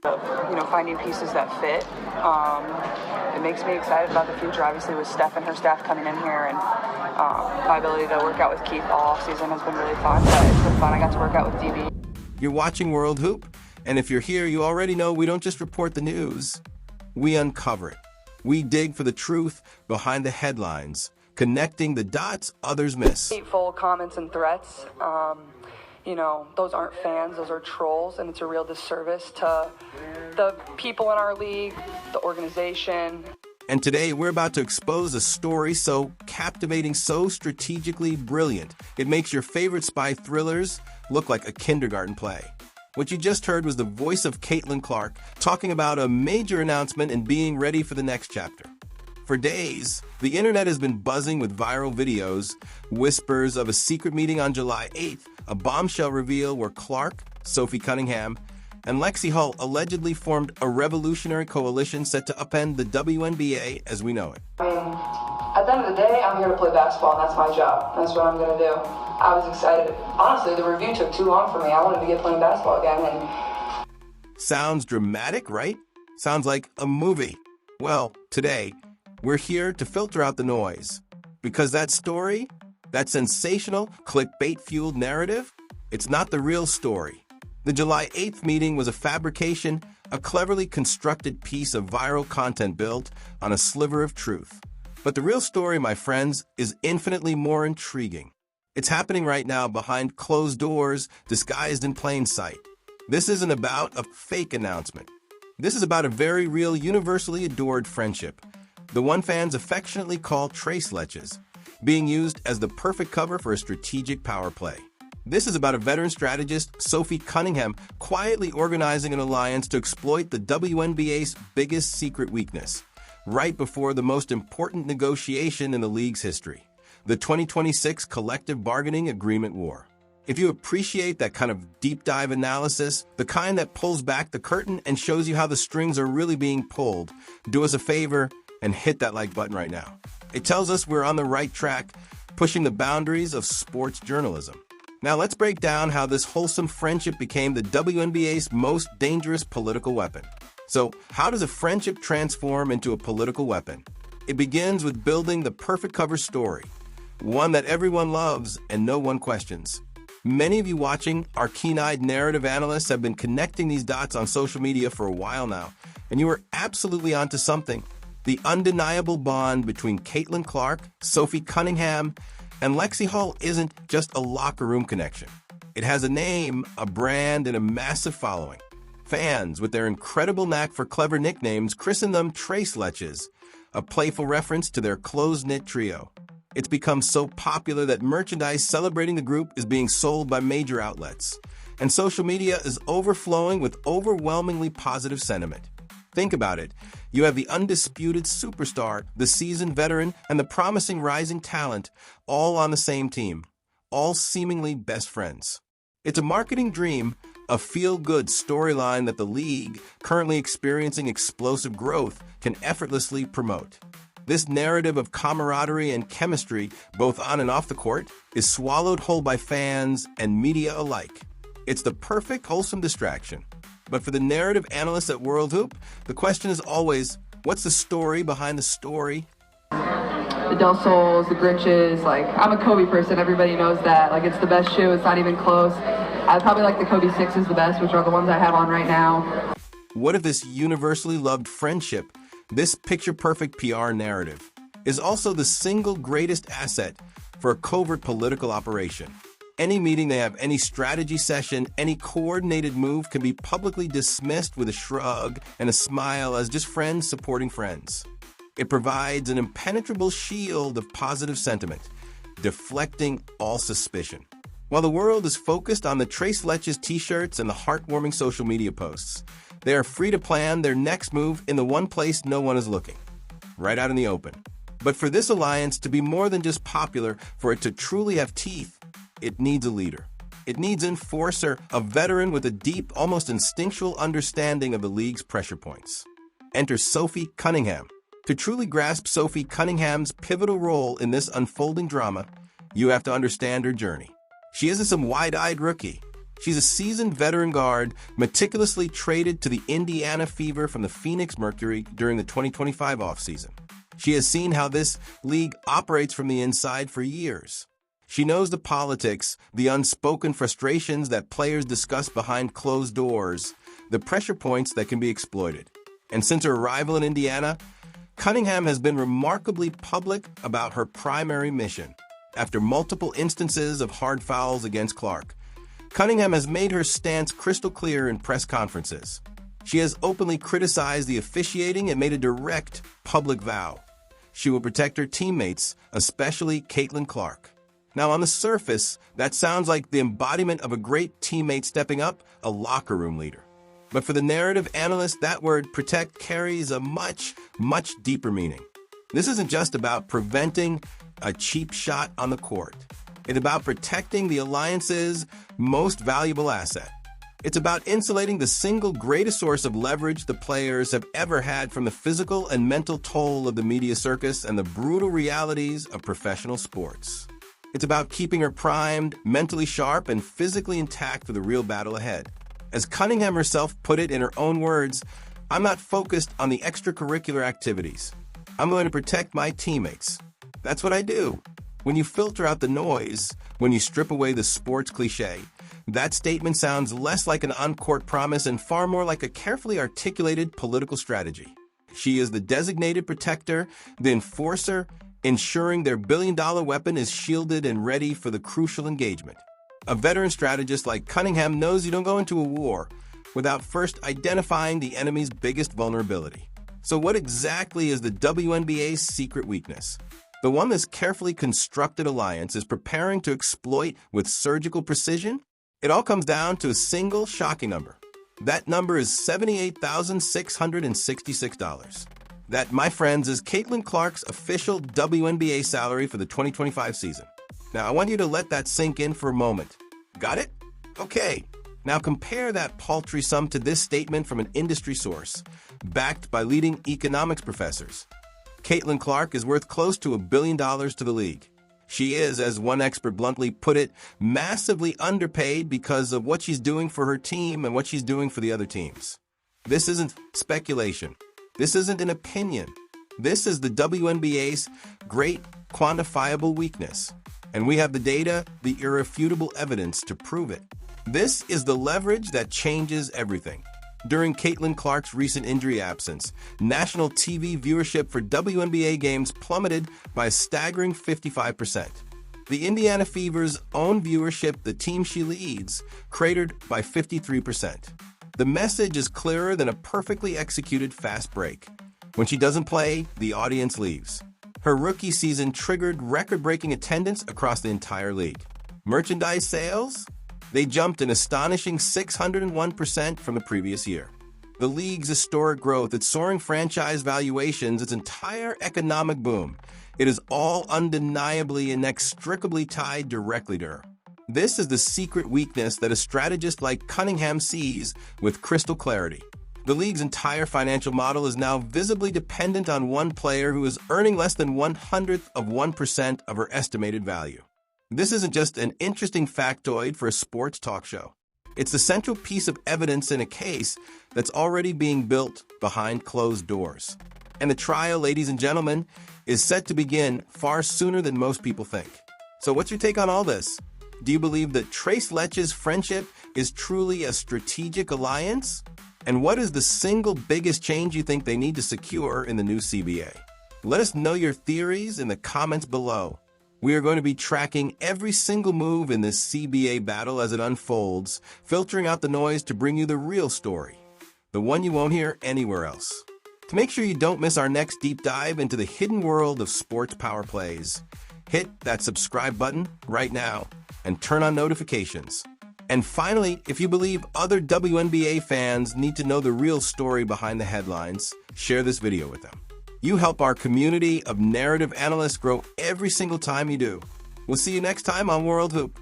Finding pieces that fit. It makes me excited about the future. Obviously, with Steph and her staff coming in here, and my ability to work out with Keith all offseason has been really fun. But it's been fun. I got to work out with DB. You're watching World Hoop, and if you're here, you already know we don't just report the news. We uncover it. We dig for the truth behind the headlines, connecting the dots others miss. Hateful comments and threats. Those aren't fans, those are trolls, and it's a real disservice to the people in our league, the organization. And today, we're about to expose a story so captivating, so strategically brilliant, it makes your favorite spy thrillers look like a kindergarten play. What you just heard was the voice of Caitlin Clark talking about a major announcement and being ready for the next chapter. For days, the internet has been buzzing with viral videos, whispers of a secret meeting on July 8th, a bombshell reveal where Clark, Sophie Cunningham, and Lexi Hull allegedly formed a revolutionary coalition set to upend the WNBA as we know it. At the end of the day, I'm here to play basketball, and that's my job. That's what I'm going to do. I was excited. Honestly, the review took too long for me. I wanted to get playing basketball again. Sounds dramatic, right? Sounds like a movie. Well, today, we're here to filter out the noise. Because that story, that sensational, clickbait-fueled narrative, it's not the real story. The July 8th meeting was a fabrication, a cleverly constructed piece of viral content built on a sliver of truth. But the real story, my friends, is infinitely more intriguing. It's happening right now behind closed doors, disguised in plain sight. This isn't about a fake announcement. This is about a very real, universally adored friendship, the one fans affectionately call Trace Leches, being used as the perfect cover for a strategic power play. This is about a veteran strategist, Sophie Cunningham, quietly organizing an alliance to exploit the WNBA's biggest secret weakness, right before the most important negotiation in the league's history, the 2026 Collective Bargaining Agreement War. If you appreciate that kind of deep dive analysis, the kind that pulls back the curtain and shows you how the strings are really being pulled, do us a favor and hit that like button right now. It tells us we're on the right track, pushing the boundaries of sports journalism. Now let's break down how this wholesome friendship became the WNBA's most dangerous political weapon. So, how does a friendship transform into a political weapon? It begins with building the perfect cover story, one that everyone loves and no one questions. Many of you watching, our keen-eyed narrative analysts, have been connecting these dots on social media for a while now, and you are absolutely onto something. The undeniable bond between Caitlin Clark, Sophie Cunningham, and Lexi Hull isn't just a locker room connection. It has a name, a brand, and a massive following. Fans, with their incredible knack for clever nicknames, christen them Trace Leches, a playful reference to their close-knit trio. It's become so popular that merchandise celebrating the group is being sold by major outlets, and social media is overflowing with overwhelmingly positive sentiment. Think about it. You have the undisputed superstar, the seasoned veteran, and the promising rising talent, all on the same team, all seemingly best friends. It's a marketing dream, a feel-good storyline that the league, currently experiencing explosive growth, can effortlessly promote. This narrative of camaraderie and chemistry, both on and off the court, is swallowed whole by fans and media alike. It's the perfect, wholesome distraction. But for the narrative analysts at World Hoop, the question is always, what's the story behind the story? The Del Sols, the Grinches, I'm a Kobe person, everybody knows that. It's the best shoe, it's not even close. I probably like the Kobe 6s the best, which are the ones I have on right now. What if this universally loved friendship, this picture-perfect PR narrative, is also the single greatest asset for a covert political operation? Any meeting they have, any strategy session, any coordinated move can be publicly dismissed with a shrug and a smile as just friends supporting friends. It provides an impenetrable shield of positive sentiment, deflecting all suspicion. While the world is focused on the Trace Leches t-shirts and the heartwarming social media posts, they are free to plan their next move in the one place no one is looking, right out in the open. But for this alliance to be more than just popular, for it to truly have teeth, it needs a leader. It needs an enforcer, a veteran with a deep, almost instinctual understanding of the league's pressure points. Enter Sophie Cunningham. To truly grasp Sophie Cunningham's pivotal role in this unfolding drama, you have to understand her journey. She isn't some wide-eyed rookie. She's a seasoned veteran guard, meticulously traded to the Indiana Fever from the Phoenix Mercury during the 2025 offseason. She has seen how this league operates from the inside for years. She knows the politics, the unspoken frustrations that players discuss behind closed doors, the pressure points that can be exploited. And since her arrival in Indiana, Cunningham has been remarkably public about her primary mission. After multiple instances of hard fouls against Clark, Cunningham has made her stance crystal clear in press conferences. She has openly criticized the officiating and made a direct public vow. She will protect her teammates, especially Caitlin Clark. Now, on the surface, that sounds like the embodiment of a great teammate stepping up, a locker room leader. But for the narrative analyst, that word protect carries a much, much deeper meaning. This isn't just about preventing a cheap shot on the court. It's about protecting the alliance's most valuable asset. It's about insulating the single greatest source of leverage the players have ever had from the physical and mental toll of the media circus and the brutal realities of professional sports. It's about keeping her primed, mentally sharp, and physically intact for the real battle ahead. As Cunningham herself put it in her own words, "I'm not focused on the extracurricular activities. I'm going to protect my teammates. That's what I do." When you filter out the noise, when you strip away the sports cliche, that statement sounds less like an on-court promise and far more like a carefully articulated political strategy. She is the designated protector, the enforcer, ensuring their billion-dollar weapon is shielded and ready for the crucial engagement. A veteran strategist like Cunningham knows you don't go into a war without first identifying the enemy's biggest vulnerability. So what exactly is the WNBA's secret weakness? The one this carefully constructed alliance is preparing to exploit with surgical precision? It all comes down to a single shocking number. That number is $78,666. That, my friends, is Caitlin Clark's official WNBA salary for the 2025 season. Now, I want you to let that sink in for a moment. Got it? Okay. Now compare that paltry sum to this statement from an industry source, backed by leading economics professors. Caitlin Clark is worth close to $1 billion to the league. She is, as one expert bluntly put it, massively underpaid because of what she's doing for her team and what she's doing for the other teams. This isn't speculation. This isn't an opinion. This is the WNBA's great quantifiable weakness. And we have the data, the irrefutable evidence to prove it. This is the leverage that changes everything. During Caitlin Clark's recent injury absence, national TV viewership for WNBA games plummeted by a staggering 55%. The Indiana Fever's own viewership, the team she leads, cratered by 53%. The message is clearer than a perfectly executed fast break. When she doesn't play, the audience leaves. Her rookie season triggered record-breaking attendance across the entire league. Merchandise sales? They jumped an astonishing 601% from the previous year. The league's historic growth, its soaring franchise valuations, its entire economic boom, it is all undeniably and inextricably tied directly to her. This is the secret weakness that a strategist like Cunningham sees with crystal clarity. The league's entire financial model is now visibly dependent on one player who is earning less than 1/100% of her estimated value. This isn't just an interesting factoid for a sports talk show. It's the central piece of evidence in a case that's already being built behind closed doors. And the trial, ladies and gentlemen, is set to begin far sooner than most people think. So what's your take on all this? Do you believe that Trace Leches' friendship is truly a strategic alliance? And what is the single biggest change you think they need to secure in the new CBA? Let us know your theories in the comments below. We are going to be tracking every single move in this CBA battle as it unfolds, filtering out the noise to bring you the real story, the one you won't hear anywhere else. To make sure you don't miss our next deep dive into the hidden world of sports power plays, hit that subscribe button right now and turn on notifications. And finally, if you believe other WNBA fans need to know the real story behind the headlines, share this video with them. You help our community of narrative analysts grow every single time you do. We'll see you next time on World Hoop.